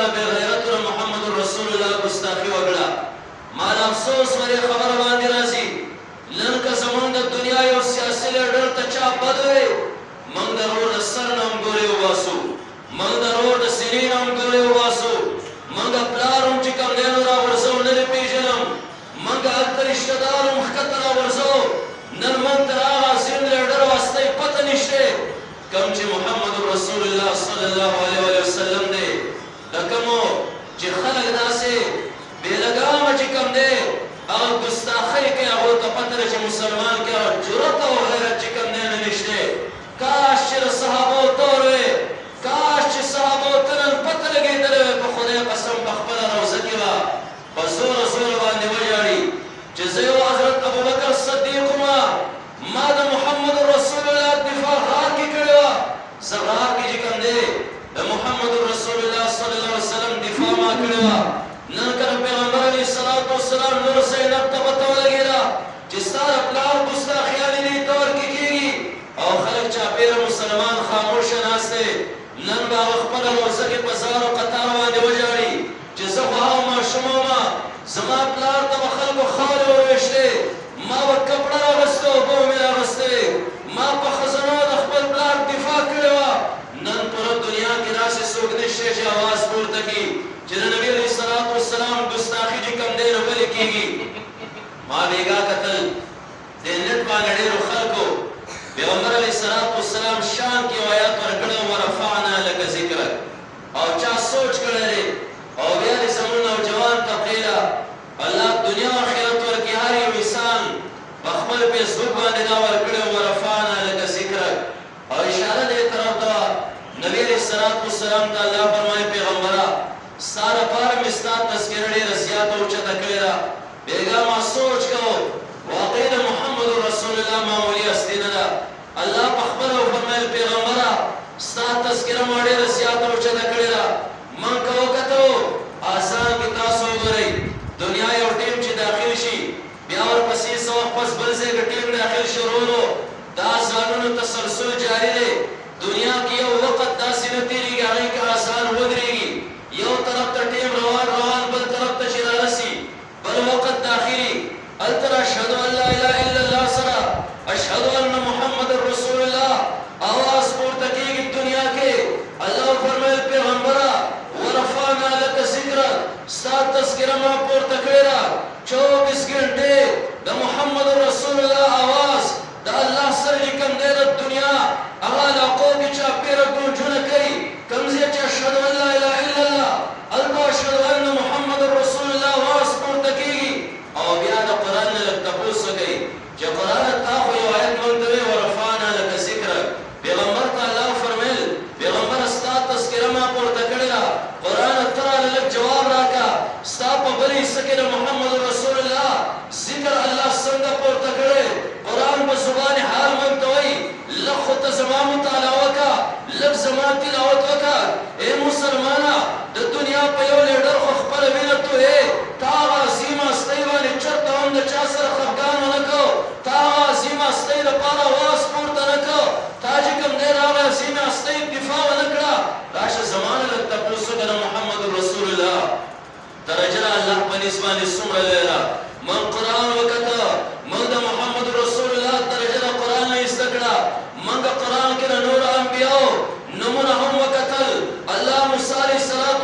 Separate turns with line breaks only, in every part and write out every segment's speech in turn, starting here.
والا بے غیرتو محمد رسول اللہ گستاخی وکړه مال افسوس ورې خبره باندې راځي نن که زمونږ د دنیا یو سیاسي لیډر ته چا بد وی موږ د رور د سر نه هم ګورې وباسو موږ د رور د سینې نه هم ګورې وباسو موږ د پلار هم چې کوم دی نو راورځو نه دې پېژنم موږ هلته رشته دار هم ښکته راورځو نن موږ تر هغه عظیم لیډر واسطه پته نشته کوم چې محمد رسول الله صلی الله علیه وسلم دی د کومو چې خلک داسې بې لګامه چې کوم دی هغه ګستاخۍ کوي هغو ته پته ده چې مسلمان کې هغه جرأت او غیرت چې کوم دی نه نشته کاش چې د صحابو دور وی کاش چې صحابو ته نن پته لګېدلی وی په خدای قسم په خپله روضه کې به په زوره زوره باندې وژاړي چې زه یو حضرت ابوبکر صدیق ما د محمد رسول الله دفاع غار کې کړې وه زه غار کې چې کوم دی د محمد رسول الله صلی الله علیه وسلم دفاع ما کړې وه نن کله پیغمبر علیه الصلاة والسلام نور زینب ته پته ولګېده چې ستا د پلار ګستاخیانې دې دور کې کېږي او خلک چاپېره مسلمان خاموشه ناست دی نن به هغه خپله روضه کې په زار او قطار باندې وژاړي چې زه خو هغه ماشوم ومه زما پلار ته به خلکو خاورې ورویشتې ما به کپړه راغسته اوبه مې راغستې ما په خزانو د خپل پلار دفاع کړې وه نن پوره دنیا کې داسې څوک نشته چې اواز پورته کړي چې د نبي علیه الصلاة والسلام ګستاخي چې کوم دی نو ولې کېږي ما بېګا کتل د نت باندې ډېرو خلکو پیغمبر علیه الصلاة والسلام شان کې یو آیات ورکړی ورفعنا لک ذکرک او چا سوچ کړی دی او بیا دې زموږ نوجوان طبقې له الله دنیا او آخرت ورکړي هر یو انسان په خپل فیسبوک باندې دا ورکړی ورفعنا لک ذکرک او اشاره دې طرف ته نبی علیه الصلاة والسلام ته الله فرمایي پیغمبره ستا لپاره مې ستا تذکره ډېره زیاته اوچته کړې ده بېګا ما سوچ کوو واقعي د محمد رسول الله معمولي هستي نه ده الله په خپله وفرمیل پیغمبره ستا تذکره ما ډېره زیاته اوچته کړې ده موږ که وکتو آسان کې تاسو وګورئ دنیا یو ټیم چې داخل شي بیا ورپسې څه وخت پس بل ځای کې ټیم داخل شروع دا ځانونو تسلسل جاري دی دنیا کې یو وخت داسې نه تېرېږي هغې کې آسان ودرېږي یو طرف ته ټیم روان روان بل طرف ته چې رارسي بل وخت داخلي هلته اشهد ان لا اله الا الله سره اشهد ان محمد رسول الله اواز پورته کېږي دنیا کې الله فرمایل پیغمبره ورفعنا لک ذکرک ستا تذکره ما پورته کړې ده 24 ګنټې د محمد رسول الله اواز د الله سره چې کوم دی د دنیا هغه علاقو کې چاپېره ګونجونه کوي کوم ځای چې اشهد ان لا اله الا الله هلته اشهد ان محمد رسول الله اواز پورته کېږي او بیا د قرآن نه لږ تپوس وکړئ چې قرآن تا خو یو آیت مونږ ته وی ورفعنا لک ذکرک پیغمبر ته الله فرمیل پیغمبره ستا تذکره ما پورته کړې ده قرآن ته راله لږ جواب راکړه ستا په بل حصه کې د محمد رسول الله ذکر الله څنګه پورته کړی قرآن په زبان حال مونږ ته وایي لږ خو ته زما مطالعه وکړه لږ زما تلاوت وکړه ای مسلمانه د دنیا په یو لیډر خو خپله وینه تویې تا هغه عظیمه هستۍ باندې چېرته هم د چا سره خفګان ونه کړو تا هغه عظیمه هستۍ لپاره اواز پورته نه کړو تا چې کوم دی د هغې عظیمې هستۍ دفاع ونه کړه راشه زما نه لږ تپوس وکړه د محمد رسول الله درجه د الله په نسبت باندې څومره لویه ده من قرآن وکته من د محمد رسول الله درجه د قرآن نه ایسته کړه من د قرآن کې د نور انبیاو نمونه هم وکتل الله موسی علیه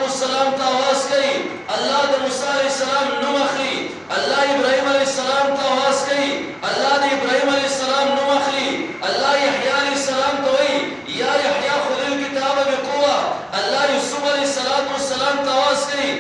السلام ته اواز کوي الله د موسی علیه السلام نوم اخلي الله ابراهیم علیه السلام ته اواز کوي الله د ابراهیم علیه السلام نوم اخلي الله یحیی علیه السلام ته وایي یا یحیی خذ الکتاب بقوه الله یوسف علیه السلام ته اواز کوي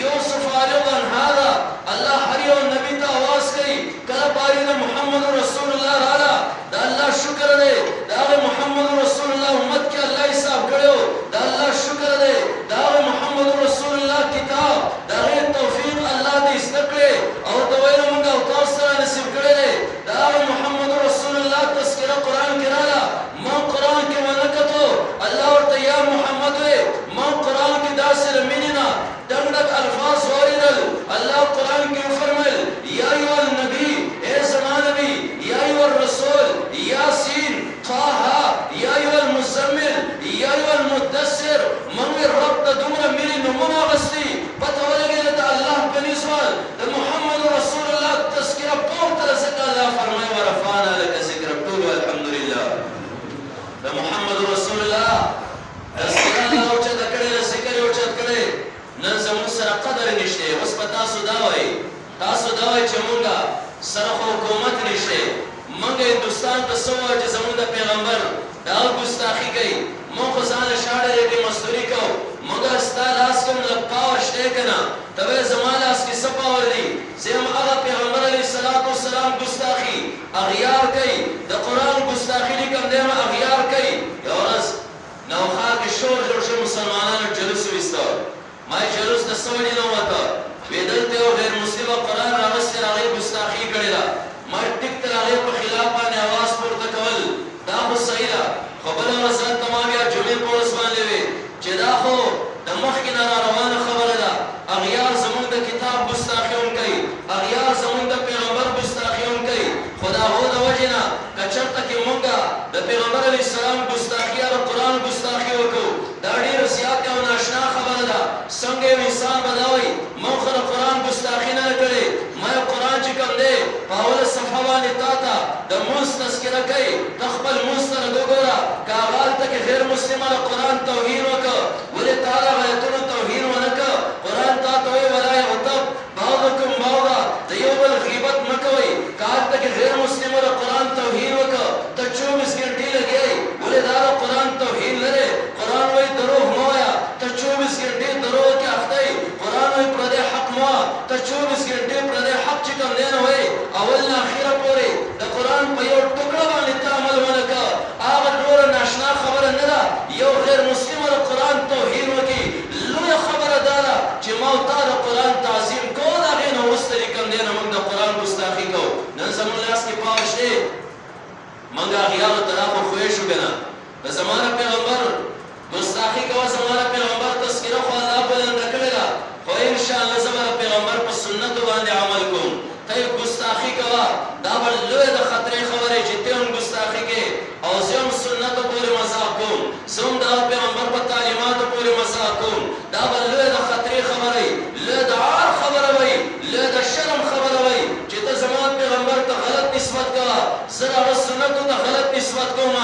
یوسف علیه هذا الله هر یو نبی ته اواز کوي کله باري د محمد رسول الله رااله د الله شکر دی د هغه محمد رسول الله امت کې الله حساب کړو د الله شکر دی د هغه محمد رسول الله کتاب د هغې توفیق الله دې زده کړې او ته ویل موږ او تاسو سره نصیب کړی دی د هغه محمد رسول الله تذکره قرآن کې رااله ما قرآن کې ونه کتو الله ورته یا محمد وی ما قرآن کې داسې له مینې نه ډنګ ډنګ الفاظ تاسو دا وایي چې مونږه سره خو حکومت نشته، مونږ هندوستان ته څه وایو چې زمونږ د پیغمبر دا ګستاخي کوي، مونږ خو ځان شاړه ریډي مزدوري کوو، مونږ ستا لاس کوم له پاور شته که نه؟ ته وایې زما لاس کې څه پاور دی؟ زه یم هغه پیغمبر علیه السلام ګستاخي اغیار کوي، د قرآن ګستاخي لیکم دی یم اغیار کوي. یوه ورځ نوښار کې شور جوړ شو، مسلمانانو جلوس وایسته، ما یې جلوس د څه وجې نه وته؟ وی دلته یو غیر مسلمه قرآن راوستی، هغې ګستاخي کړې ده، ما ټیک تر هغې په خلاف باندې اواز پورته کول دا خو صحیح ده، خو بله ورځ هلته ما بیا جمعې په ورځ باندې وې چې دا خو د مخکې نه راروانه خبره ده، اغیار زمونږ د کتاب ګستاخي هم کوي، اغیار زمونږ د پیغمبر ګستاخي هم کوي، خو د هغو د وجې نه که چېرته کې مونږ د پیغمبر علیه السلام ګستاخي یا د قرآن ګستاخي وکړو دا ډېره زیاته او ناشنا خبره ده. څنګه یو انسان به دا وایي مونږ خو د قرآن ګستاخي نه ده کړې، ما یو قرآن چې کوم دی په اوله صفحه باندې تا ته د مونځ تذکره کوي، ته خپل مونځ ته وګوره، که هغه هلته کې غیر مسلمه د قرآن توهین وکړه، ولې تا د آیتونو توهین ونه کړه؟ قرآن تا ته وایي ولا یغتب بعضکم بعضا، د یو بل غیبت مه کوئ، که هلته کې غیر مسلمه د قرآن توهین وکړه، ته 24 ګنټې لګیایي، ولې دا د قرآن توهین لرې؟ قرآن وایي دروغ مه وایه، ته 24 ګنټې دروغ کې اخته یې، قرآن وایي پردی حق مه وایه، ته 24 ګنټې پردی حق چې کوم دی نه وایي، اول نه اخره پورې د قرآن په یو ټوکړه باندې ته عمل ونه کړه، هغه ډېره ناشنا خبره نه ده. یو غیر مسلمه د قرآن توهین وکړي، لویه خبره دا ده چې ما او تا د قرآن تعظیم کوو، د هغې نه وروسته چې کوم دی نه موږ د قرآن ګستاخي کوو. نن زموږ لاس کې پاور شته، موږ اغیارو ته دا خو خوی شو که نه؟ د زما د پیغمبر ګستاخي کوه، زما د پیغمبر تذکره خو الله بلنده کړې ده، خو انشاءالله زه به د پیغمبر په سنتو باندې عمل کوم. ته یې ګستاخي کوه، دا به لویه د خطرې خبرې چې ته هم ګستاخي کوې او زه هم سنتو پورې مذاق کوم، زه هم د پیغمبر په تعلیماتو پورې مذاق کوم، دا به لویه د خطرې خبرې، لویه د عار خبره وایي، لویه د شرم خبره وایي چې ته زما پیغمبر ته غلط نسبت کوه، زه د هغه سنتو ته غلط نسبت کوم،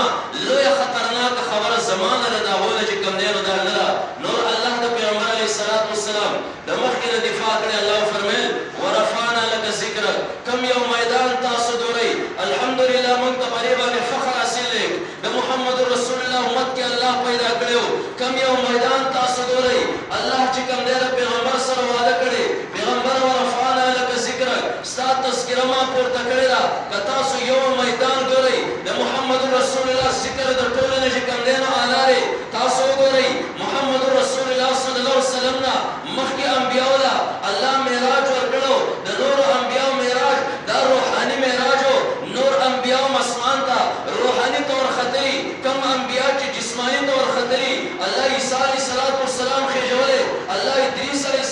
لویه خطرناکه خبره زما نه ده، د هغو نه چې کوم دی نو دا نه ده. نور الله د پیغمبر علیه السلام د مخکې نه دفاع کړې، الله وفرمیل ورفعنا لک ذکرک، کم یو میدان تاسو دوړئ، الحمدلله موږ ته په دې باندې فخر حاصل دی، د محمد رسول الله امت کې الله پیدا کړی و، کم یو میدان تاسو دوړئ، الله چې کوم دی د پیغمبر سره وعده کړې، پیغمبر ورفعنا لک ذکرک، ستا تذکره ما پورته کړې ده، که تاسو یو میدان ګورئ د محمد رسول الله ذکر د ټولو نه چې کوم دی نو اعلی دی، تاسو وګورئ محمد رسول الله صلی الله علیه وسلم نه مخکې انبیاو له الله معراج ورکړو، د نورو انبیاو معراج دا روحاني معراج و، نور انبیاو اسمان ته روحاني طور ختلي، کم انبیا چې جسماني طور ختلي، الله عیسی علیه السلام خېژولی، الله ادریس علیه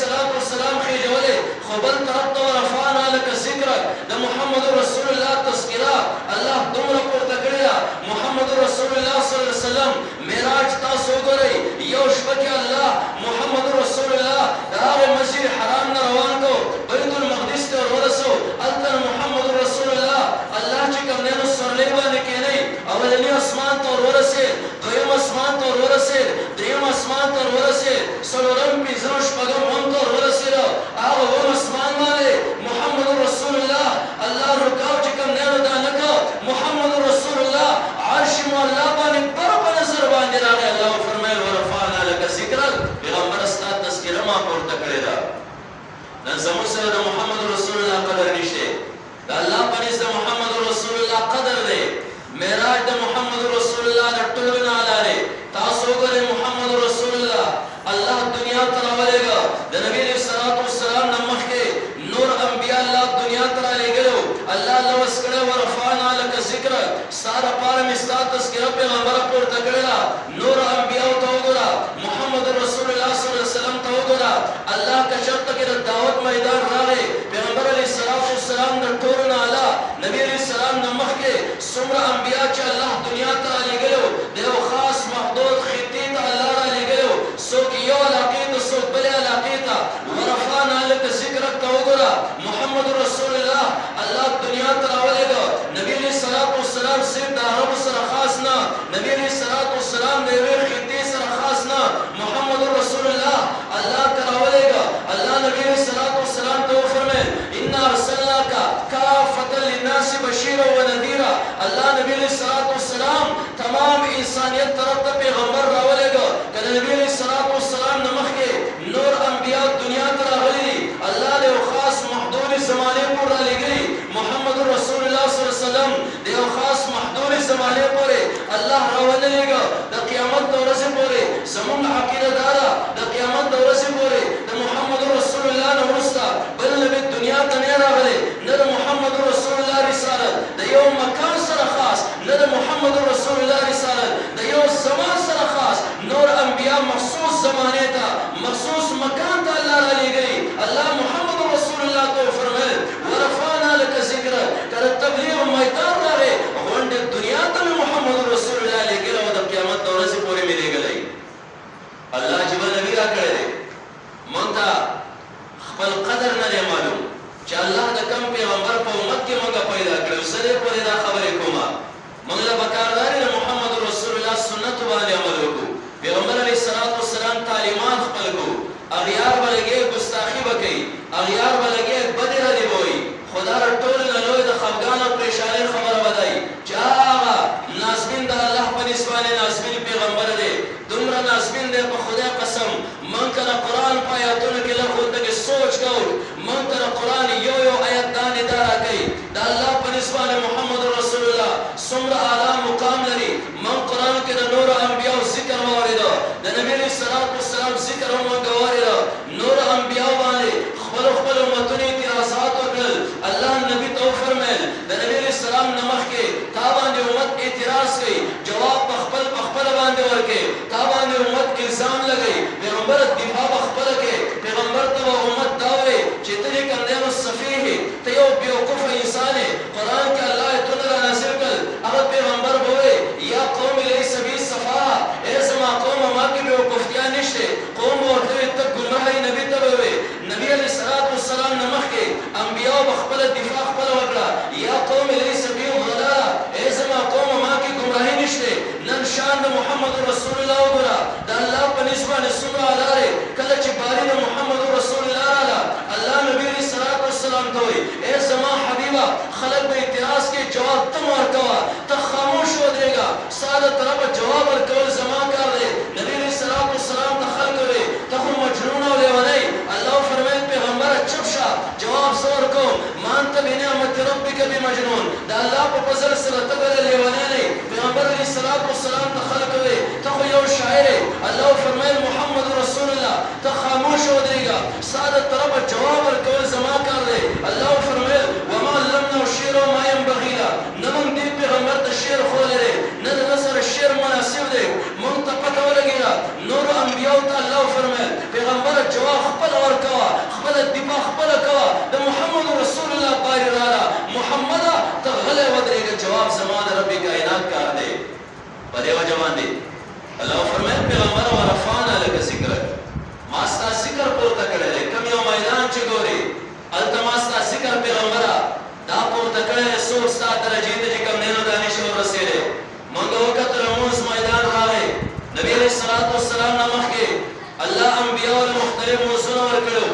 السلام خېژولی، خو بل طرف ته ورفعنا لک ذکرک، د محمد رسول الله تذکره الله دومره پورته کړې ده، محمد رسول الله صلی الله علیه وسلم معراج تاسو وګورئ، یو شپه کې الله محمد رسول الله د هغې مسجد حرام نه روان کو، بیت المقدس ته ورورسو، هلته محمد رسول الله چې کوم دی نو سورلۍ باندې کېنئ، اولني اسمان ته ورورسېد، دویم اسمان ته ورورسېد، دریم اسمان ته ورورسېد، څلورم پنځم شپږم هم ته ورورسېده، هغه اووم اسمان باندې محمد رسول الله الله رکاو چې کوم دی نو دا نه کړه، محمد رسول الله عرش معلی باندې بره په نظر باندې راغی، الله وفرمیل ورفعنا لک ذکرک، پیغمبره ستا تذکره ما پورته کړې ده. نن زموږ سره د محمد رسول الله قدر نشته، د الله په نزد د محمد رسول الله قدر دی، معراج د محمد رسول الله د ټولو نه اعلی دی. تاسو وګورئ محمد رسول الله الله دنیا ته راولېږه، د نبي علیه السلام نه مخکې نور انبیا الله دنیا ته رالېږلي، الله لوس کړی ورفعنا لک ذکرک، ستا دپاره مې ستا تذکره پیغمبره پورته کړې ده، نور انبیاو ته وګوره، محمد رسول الله صلی الله علیه وسلم ته وګوره، الله که چېرته کې د دعوت میدان راغی، پیغمبر علیه السلام د ټولو نه اعلی، نبي علیه السلام نه مخکې څومره انبیا چې الله دنیا ته رالېږلي و، د یو خاص محدود خطې ته الله رالېږلي و، څوک یو علاقې ته څوک بلې علاقې ته، ورفعنا لک ذکرک ته وګوره، محمد رسول الله الله دنیا ته راولېږه، نبي علیه السلام صرف د عربو سره خاص نه، نبي علیه السلام د یوې خطې سره خاص نه، محمد رسول الله الله ته راولېږه، الله نبي علیه السلام زمانه پورې الله راولېږه د قیامت د ورځې پورې زموږ عقیده دا ده د قیامت د ورځې پورې د محمد رسول الله نه وروسته بل نبي دنیا ته نه راغلی نه د محمد رسول الله رسالت د یو مکان سره خاص نه د محمد رسول الله رسالت د یو زمان سره خاص نور انبیا مخصوص زمانه ته مخصوص مکان ته الله را لېږلي الله محمد رسول الله ته فرمایل ورفعنا لك ذکرک کله تبلیغ میدان راغی غونډې دنیا ته محمد رسول الله لېږلی او د قیامت د ورځې پورې مې لېږلی الله چې به نبي را کړی دی موږ ته خپل قدر نه دی معلوم چې الله د کم پیغمبر په امت کې موږ پیدا کړی زه دې پورې دا خبرې کومه موږ له پکار دا دی د محمد رسول الله سنتو باندې عمل وکړو پیغمبر علیه السلام تعلیمات خپل کړو اغیار به لګې ګستاخي به کوي اغیار به لګې بدې ردې به وایي خو دا ټول نه لوی د خفګان او پریشانۍ خبره به دی چې هغه نازمین د الله په نسبت باندې نازمین پیغمبر دی دومره نازمین دی په خدای قسم موږ ته د قرآن په آیاتونو کې لږ ورته سوچ کوو موږ ته د قرآن یو یو آیت دا ندا راکوي د الله په نسبت باندې محمد رسول الله څومره اعلی مقام لري موږ قرآن کې د نورو انبیاو ذکر واورېده د نبي علیه السلام ذکر هم موږ واورېده نورو انبیاو باندې خپل امتونو اعتراضات وکړل الله نبي ته وفرمیل د نبي علیه السلام نه مخکې تا باندې امت اعتراض کوي جواب په خپله باندې ورکوي تا باندې امت الزام لګوي پیغمبر دفاع په خپله کوي پیغمبر ته به امت دا وایي چې ته دې کوم دی نو سفیح ته یو بیوقوفه انسان یې قرآن کې الله ایتونه را نازل کړل هغه پیغمبر به وایي یا قوم لیس بی سفاهه ای زما قومه ما کې بیوقوفتیا نشته قوم به ورته وایي ته ګمراه یې نبي ته به وایي نبي علیه السلام نه مخکې انبیاو به خپله دفاع خپله وکړه یا قوم لیس بی ضلاله ای زما قومه ما کې ګمراهي نشته نن شان د محمد رسول الله وګوره د الله په نسبت باندې څومره اعلی دی کله چې باري د محمد رسول الله راغله الله نبي علیه السلام ته وایي ای زما حبیبه خلک به اعتراض کې جواب ته مه ورکوه ته خاموش ودرېږه ستا د طرفه جواب ورکول زما کار دی نبي علیه السلام ته خلک وایي ته خو مجنون او لیونی الله فرمایل پیغمبره چپ شه جواب زه ورکوم ما انت بنعمت ربک بمجنون د الله په فضل سره ته به لیونی نه پیغمبر علیه السلام ته خلک وایي ته خو یو شاعر یې الله فرمایل محمد رسول الله ته خاموش ودرېږه ستا د طرفه جواب ورکول زما کار دی الله فرمایل وما علمناه الشعر وما ينبغي له نه موږ دې پیغمبر ته شعر ښوولی دی نه د ده سره شعر مناسب دی موږ ته پته ولګېده نورو انبیاو ته الله فرمایل پیغمبره جواب خپله ورکوه خپله دفاع خپله کوه د محمد رسول الله باري راله محمده ته غلی ودرېږه جواب زما د رب کائنات کار دی په دې وجه باندې الله فرمایل پیغمبره ورفعنا لک ذکرک ما ستا ذکر پورته کړی دی کوم یو میدان چې ګورې هلته ما ستا ذکر پیغمبره دا پورته کړی دی څوک ستا درجې ته چې کوم دی نو دا نشي ورسېدی موږ وکتل لمونځ میدان راغی نبي علیه السلام نه مخکې الله انبیاو له مختلف مونځونه ورکړو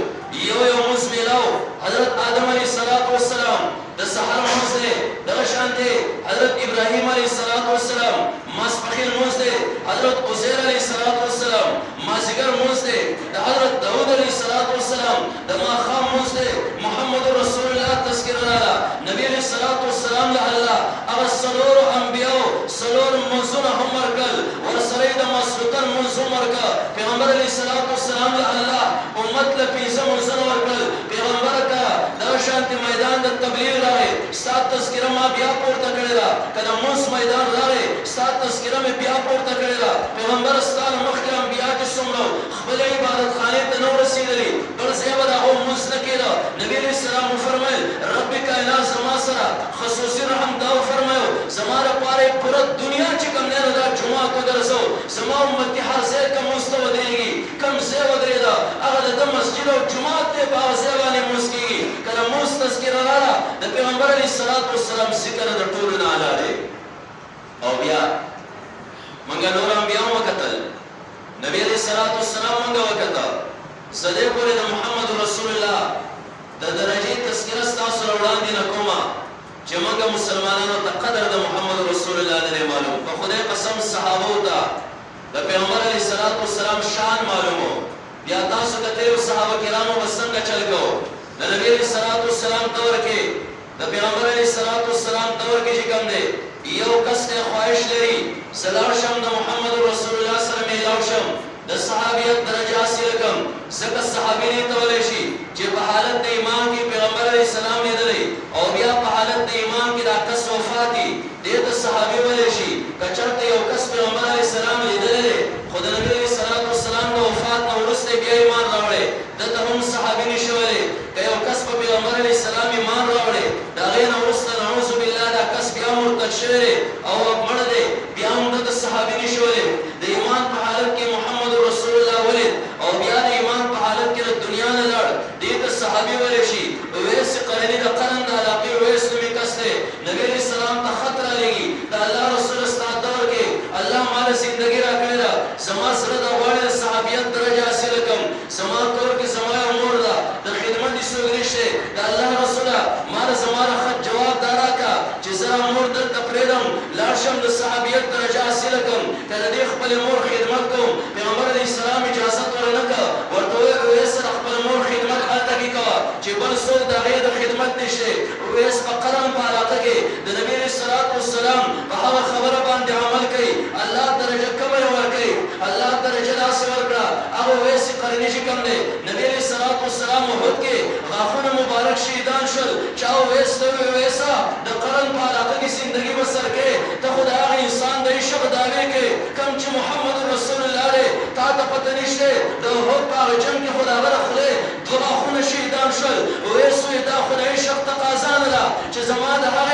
یو مونځ میلاو حضرت آدم علیه السلام د سحر مونځ دی دغه شانتې حضرت ابراهیم علیه السلام ماسپښین مونځ دی حضرت عزیر علیه السلام مازدیګر مونځ دی د حضرت داود علیه السلام د ماښام مونځ دی محمد رسول الله تذکره راله نبي علیه السلام له الله هغه څلورو انبیاو څلور مونځونه هم ورکړل ورسره یې د ماسخوتن مونځ هم ورکړه پیغمبر علیه السلام له الله امت له پنځه مونځونه ورکړل پیغمبره که دغه شانتې میدان د تبلیغ راغی ستا تذکره ما بیا پورته کړې ده که د مونځ میدان راغی ستا تذکره مې بیا پورته کړې ده پیغمبره ستا نه مخکې انبیا چې څومره خپلې عبادتخانې ته نه ورسېدلي بل ځای به د هغو مونځ نه کېده نبي علیه السلام وفرمیل رب کائنات زما سره خصوصي رحم دا وفرمایو زما لپاره یې پوره دنیا چې کوم دی نو دا جومات وګرځو زما امتي هر ځای که مونځ ته ودرېږي کوم ځای ودرېده هغه د ده مسجد او جومات دی په هغه ځای باندې مونځ کېږي که د مونځ تذکره راله د پیغمبر علیه السلام ذکر د ټولو نه اعلی دی او بیا موږ نور انبیا هم وکتل نبي علیه السلام موږ وکته زه دې پورې د محمد رسول الله د درجې تذکره ستاسو له وړاندې نه کومه چې موږ مسلمانانو ته قدر د محمد رسول الله نه دی معلوم په خدای قسم صحابو ته د پیغمبر علیه السلام شان معلومو بیا تاسو کتلو صحابه کرامو به څنګه چل کوو د نبي علیه السلام دور کې د پیغمبر علیه السلام دور کې چې کوم دی یو کس ته خواهش لري زلار شم د محمد رسول الله سره میلاو شم د صحابیت درجه حاصل کم ځکه صحابي نه تولې شي چې په حالت د ایمان کې پیغمبر علیه السلام لیدلی او بیا په حالت د ایمان کې دا کس وفاتي دې د صحابي ولې شي کچرته یو کس پیغمبر علیه السلام لیدلی خو د نبی علیه السلام د وفات نه وروسته بیا ایمان راوړی دته هم صحابي نشي ویلی که یو کس په پیغمبر علیه السلام ایمان راوړی د هغې نه وروسته نعوذ بالله دا کس بیا مرتد شوی دی او مړ دی بیا هم دته صحابي نشي ویلی د ایمان په حالت کې محمد رسول الله ولید او بیا د ایمان په حالت کې د دنیا نه لاړ دې ته صحابي ویلی شي اویس قرني د قرن د علاقې اویس نومي کس دی نبي علیه السلام ته خط رالیږي د الله رسول ستا دور کې الله ماله زندګي راکړې ده زما سره دا غواړي د صحابیت درجه حاصل کړم زما کور کې زما مور ده د خدمت هېڅ څوک نشته د الله رسوله ماله زما د خط جواب دا راکړه چې زه مور دلته پرېږدم لاړ شم د صحابیت درجه حاصل کړم که د دې خپلې مور خدمت کوم پیغمبر علیه السلام اجازت ورنه کړه ورته اویس د خپل مور خدمت هلته کې کوه چې بل څوک د هغې د خدمت نشته اویس په قرن په علاقه کې د نبي علیه السلام په هغه خبره باندې عمل کوي الله درجه کمه یې ورکوي الله درجه داسې ورکړه هغه اویس قرني چې کوم دی نبي علیه السلام احد کې غاښونه مبارک شهیدان شول چا اویس ته وویل اویسه د قرن په علاقه کې زندګي بسر کوې ته خو د هغه انسان د عشق دعوې کوې کوم چې محمد رسول الله دی تا ته پته نشته د احد په هغه جنګ کې خو د هغه د خولې دوه غاښونه شهیدان شول اویس وویل دا خو د عشق تقاضا نه ده چې زما د هغې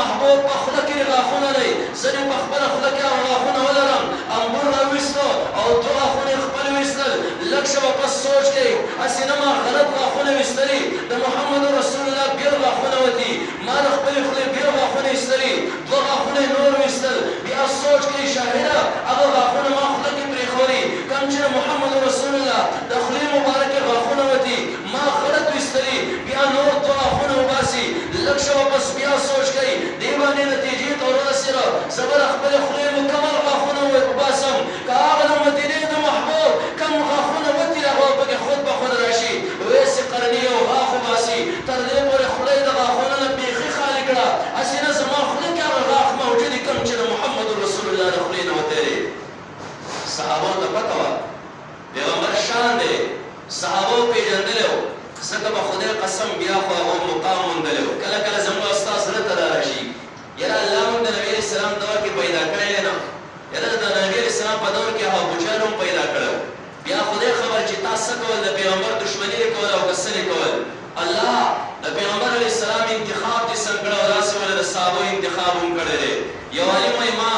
محبوب په خوله کې غاښونه دی زه دې په خپله خوله کې هغه غاښونه ولرم انګور راویستو او دوه غاښونه یې خپل ویستل لږ شوه پس سوچ کوي هسې نه ما غلط غاښونه ویستلي د محمد رسول الله بېل غاښونه وتي ما د خپلې خولې بېل غاښونه ایستلي دوه غاښونه یې نور ویستل بیا سوچ کوي شاهده هغه غاښونه ما خوله کې پرېښولي کوم چې د محمد رسول الله د خولې مبارکې غاښونه وتي ما غلط ویستلي بیا نور دوه غاښونه وباسي لږ شوه پس بیا سوچ کوي دې باندې نتیجې ته ورسېده زه به د خپلې خولې مکمل غاښونه وباسم که هغه د مدینې د محبوب کم غاښونه وتي هغه پکې خود به خود راشي ویس قرني یو غاښ وباسي تر دې پورې خوله یې د غاښونو نه بیخي خالي کړه هسې نه زما خوله کې هغه غاښ موجود دي کوم چې د محمد رسول الله د خولې نه وتی دی صحابو ته پته وه پیغمبر شان دی صحابو پېژندلی و ځکه به خدای قسم بیا خو هغه مقام موندلی و کله کله زموږ ستا زړه ته را راشي یاره الله موږ د نبي علیه السلام دور کې پیدا کړی دی نه یاره د نبي علیه السلام په دور کې هغه ابوجهل هم پیدا کړی بیا خدای خبر چې تا څه کول د پیغمبر دښمني دې کول او که څه دې کول الله د پیغمبر علیه السلام انتخاب دې څنګه کړی او داسې ولې د صحابو انتخاب هم کړی دی یو عالم وایي ما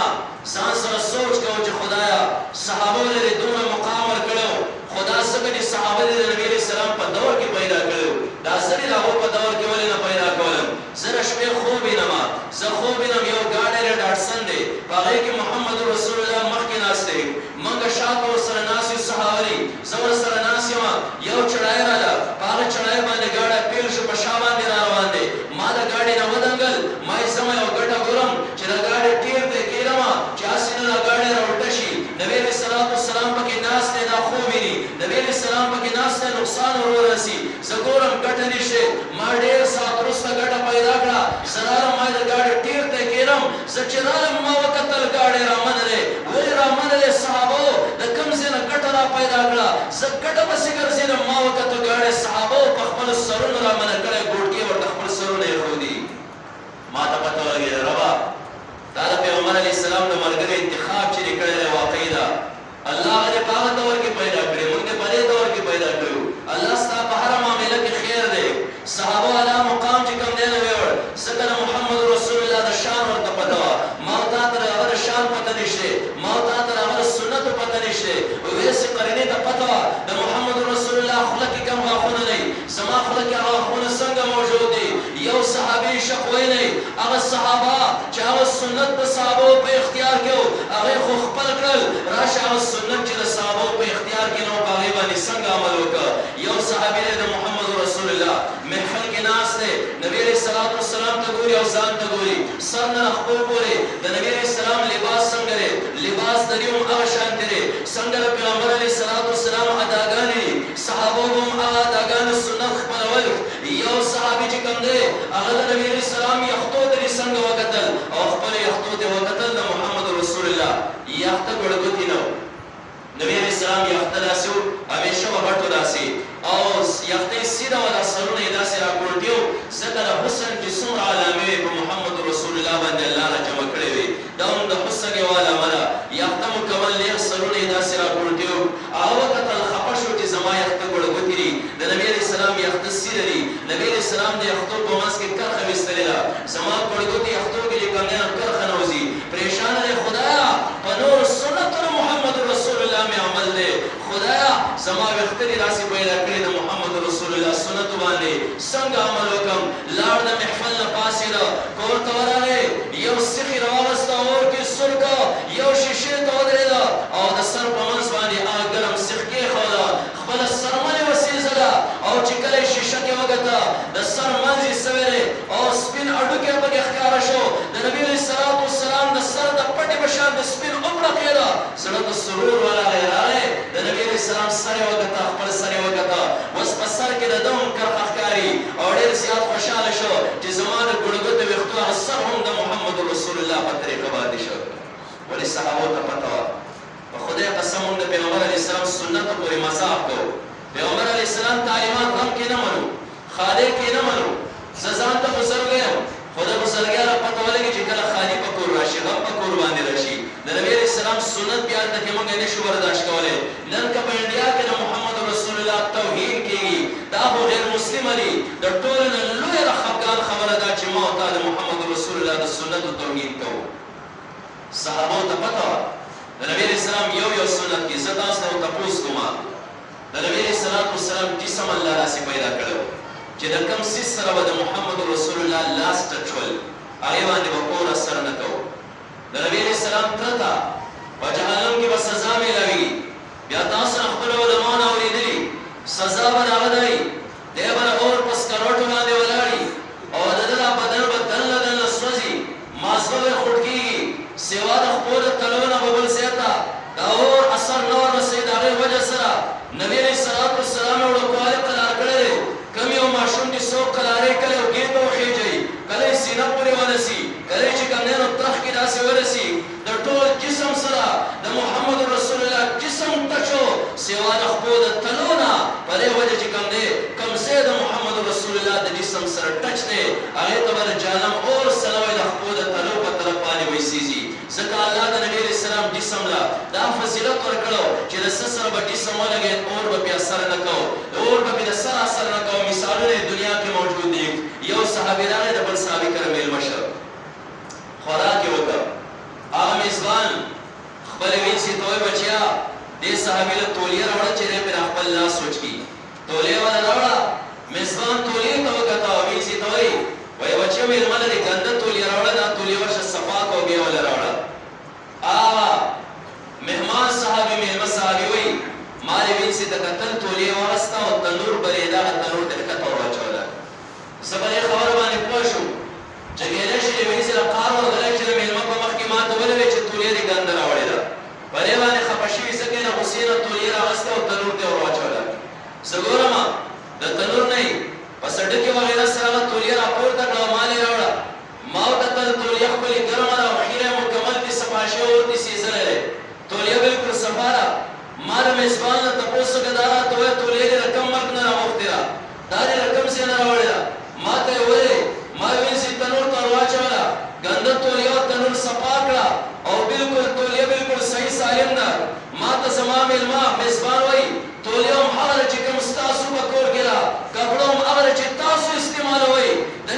ځان سره سوچ کوم چې خدایه صحابو ولې دې دومره مقام ورکړی و خو دا څنګه دې صحابه دې د نبي علیه السلام په دور کې پیدا کړی و دا زه دې د هغو په دور کې ولې نه پیدا کولم زه د شپې خوب وینم زه خوب وینم یو ګاډی دی ډاټسن دی په هغې کې محمد رسول الله مخکې ناست دی موږ شاته ورسره ناست یو صحابه دي زه ورسره ناست یم یو چړای راله په هغه چړای باندې ګاډی پیل شو په شا باندې را روان دی ما د ګاډي نه ودنګل ما یې سمه یو ګټه ګورم چې د ګاډي ټیر دی کېږم چې هسې نه دا ګاډی راولټه شي نبي علیه السلام پکې ناست دی دا خوب ویني نبي علیه السلام پکې ناست دی نقصان ورورسي زه ګورم ګټه نشته ما ډېر ساعت وروسته ګټه پیدا کړه زه رالم ما د ګاډي ټیر ته کېږم زه چې رالم ما وکتل ګاډی رامنلی ولې رامنلی صحابو د کوم ځای نه ګټه را پیدا کړه زه ګټه پسې ګرځېدم ما وکتل ګاډی صحابو په خپلو سرونو رامنه کړی ګوډکې ورته خپل سرونه ایښودي ما ته پته ولګېده ربه دا د پیغمبر علیه السلام د ملګري انتخاب چې دې کړی دی واقعي ده الله هغه دې په هغه دور کې پیدا کړی موږ دې په دې دور کې پیدا کړو الله ستا په هره معامله کې خیر دی صحابه اعلی مقام چې کوم دی نه ویوړ ځکه د محمد رسول الله د شان ورته پته وه ما او تا ته د هغه د شان پته نشته ما او تا ته د هغه د سنتو پته نشته ویس قرني ته پته وه د محمد رسول الله خوله کې کم غاښونه دی زما خوله کې هغه غاښونه څنګه موجود دي یو صحابي شق ویلی هغه صحابه چې هغه سنت د صحابو په اختیار کې و هغه خو خپل کړل راشه هغه سنت چې د صحابو په اختیار کې نه و په هغې باندې څنګه عمل وکړه یو صحابي دی د محمد رسول الله محفل کې ناست دی نبي علیه السلام ته ګوري او ځان ته ګوري سر نه خپل پورې د نبي علیه السلام لباس څنګه دی لباس د دې هم هغه شانتې دی څنګه د پیغمبر علیه السلام اداګانې صحابو هم هغه اداګانې سنت خپلول یو صحابي چې چې کوم دی هغه د نبی علیه السلام یختو ته څنګه وکتل او خپل یختو ته وکتل د محمد رسول الله یخته ګړګوتی نه نبی علیہ السلام یخته داسې و همیشه به غټو داسې او یخته سیده ولا سرونه یې داسې راکوټي و ځکه د حسن چې څومره علامې په محمد رسول الله باندې الله را جمع کړې وې دا هم د حسن یوه علامه ده یخته مکمل لیغ سرونه یې داسې راکوټي و هغه وکتل خفه شو چې زما یخته ګړګوتې دي د نبی علیہ السلام یخته سیده دي نبی علیہ السلام د یختو په منځ کې کرښه ویستلې ده زما ګړګوتې یختو کې چې کوم دی کرښه نه وځي پریشانه دی خدایه په نور سنتو محمد رسول الله می عمل دی خدایا زما وختي راسي پیدا کړی د محمد رسول الله سنت باندې څنګه عمل وکم لاړ د محفل نه پاسې دا کور ته ورغی یو سخي راوسته اور کې سرکا یو شیشه ته ودرېدا او د سر په منځ باندې هغه ګرم سخ کې خودا خپل سرمنې وسیزله او چې کله شیشه کې وګته د سر منځ یې سویلې او سپین اډوکې پکې ښکاره شو د نبی علیه السلام د سر د پټې په شان د سپین عمره کېده زړه د سرور والا راغی د نبی علیه السلام سر یې وکته خپل سر یې وکته اوس په سر کې د ده هم کرښه ښکاري او ډېر زیات خوشحاله شو چې زما د ګړګوتو ویښتو هغه سر هم د محمد رسول الله په طریقه باندې شو ولې صحابو ته پته وه په خدای قسم موږ د پیغمبر علیه السلام سنتو پورې مذاق کوو پیغمبر علیه السلام تعلیمات هم کې نه منو خادی کې نه منو زه ځان ته بزرګ یم خو د بزرګیانو پته ولګي چې کله خادي په کور راشي غم په کور باندې راشي د نبی علیه السلام سنت بیا هلته کې موږ نشو برداشت کولی نن که په انډیا کې د محمد رسول الله توهین کېږي دا خو غیر مسلم دي د ټولو نه لویه د خفګان خبره ده چې ما او تا د محمد رسول الله د سنتو توهین کوو صحابو ته پته وه د نبی علیه السلام یو سنت کې زه تاسو ته تپوس کوم د نبی علیه السلام جسم الله داسې پیدا کړی و چې د کوم څیز سره به د محمد رسول الله لاس ټچ ول هغې باندې به اور اثر نه کوو د نبی علیه السلام پرته په جهنم کې به سزا میلاویږي بیا تاسو نه خپلو علماو نه اورېدلي سزا به د هغه دی دی به د اور په سکروټو باندې ولاړي او د ده دا بدن به دنله دنله سوځي مازغه به خوټ کېږي سوا د خپلو د تلو نه به بل ځای ته د اور اثر نه وررسوي د هغې وجه سره نبي علیه السلام یې وړوکوالی قرار کړی دی کم یو ماشوم چې څوک قلارې کله یو ګېټ ته وخېجوي کله یې سینه پورې ورسي کله یې چې کوم دی نو ترخ کې داسې ورسي د ټول جسم سره د محمد رسول الله جسم ټچو سوا د خپلو د تلو نه په دې وجه چې کوم دی کوم ځای د محمد رسول الله د جسم سره ټچ دی هغې ته به د جهنم اور سلوی د خپلو د تلو په طرف باندې ویسېږي ځکه الله د نبي علیه السلام جسم له دا فضیلت ورکړو چې د څه سره به جسم ولګېد اور به پې اثر نه کوو اور به پې د سر اثر نه کوو مثالونه دنیا کې موجود دي یو صحابي راغی د بل صحابي کره میلمه شو خوراک یې وکړ هغه میزبان خپلې ویچې ته وایي بچیا دې صحابي له تولیه راوړه چې دی پرې خپل لاس سوچ کړي تولیه والا راوړه میزبان تولیې ته وکته ویچې ته وایي بچیو میلمه لري ګنده تولیه راوړه دا تولیه ورشه صفا کړه او بیا وله راوړه هغه مهمان صحابي میلمه صحابي وایي ما دې ویچې ته کتل تولیه واغسته او تنور بلېده هغه تنور ته ښکته ورواچوله زه په دې خبره باندې پوه شوم چې کېدای شي د ویچې له قار ورغلی چې د میلمه په مخ کې ما ته ولوې چې تولیه دې ګنده راوړې ده په دې باندې خفه شوي ځکه یې نه غوسې نه تولیه راغسته او تنور ته یې ورواچوله زه ګورم د تنور نه یې په سډکې وغیره سره هغه تولیه راپورته کړه او مال یې راوړه ما وکتل تولیه خپلې ګرمه ده او خیره یې مکمل دې صفا شوی اور دې سېزلی دی تولیه بالکل صفا ده ما د میزبان نه تپوس وکړه دا راته وویل تولیه دې له کوم ملک نه راغوښتې ده دا دې له کوم ځای نه راوړې ده ما ته یې ویلې ما ویل چې تنور ته ورواچوله ګنده تولیه او تنور صفا کړه او بالکل تولیه بالکل صحیح سالم ده ما ته زما میلمه میزبان وایي تولیه هم هغه ده چې کوم ستاسو په کور کې ده کپړه هم هغه ده چې تاسو استعمالوئ د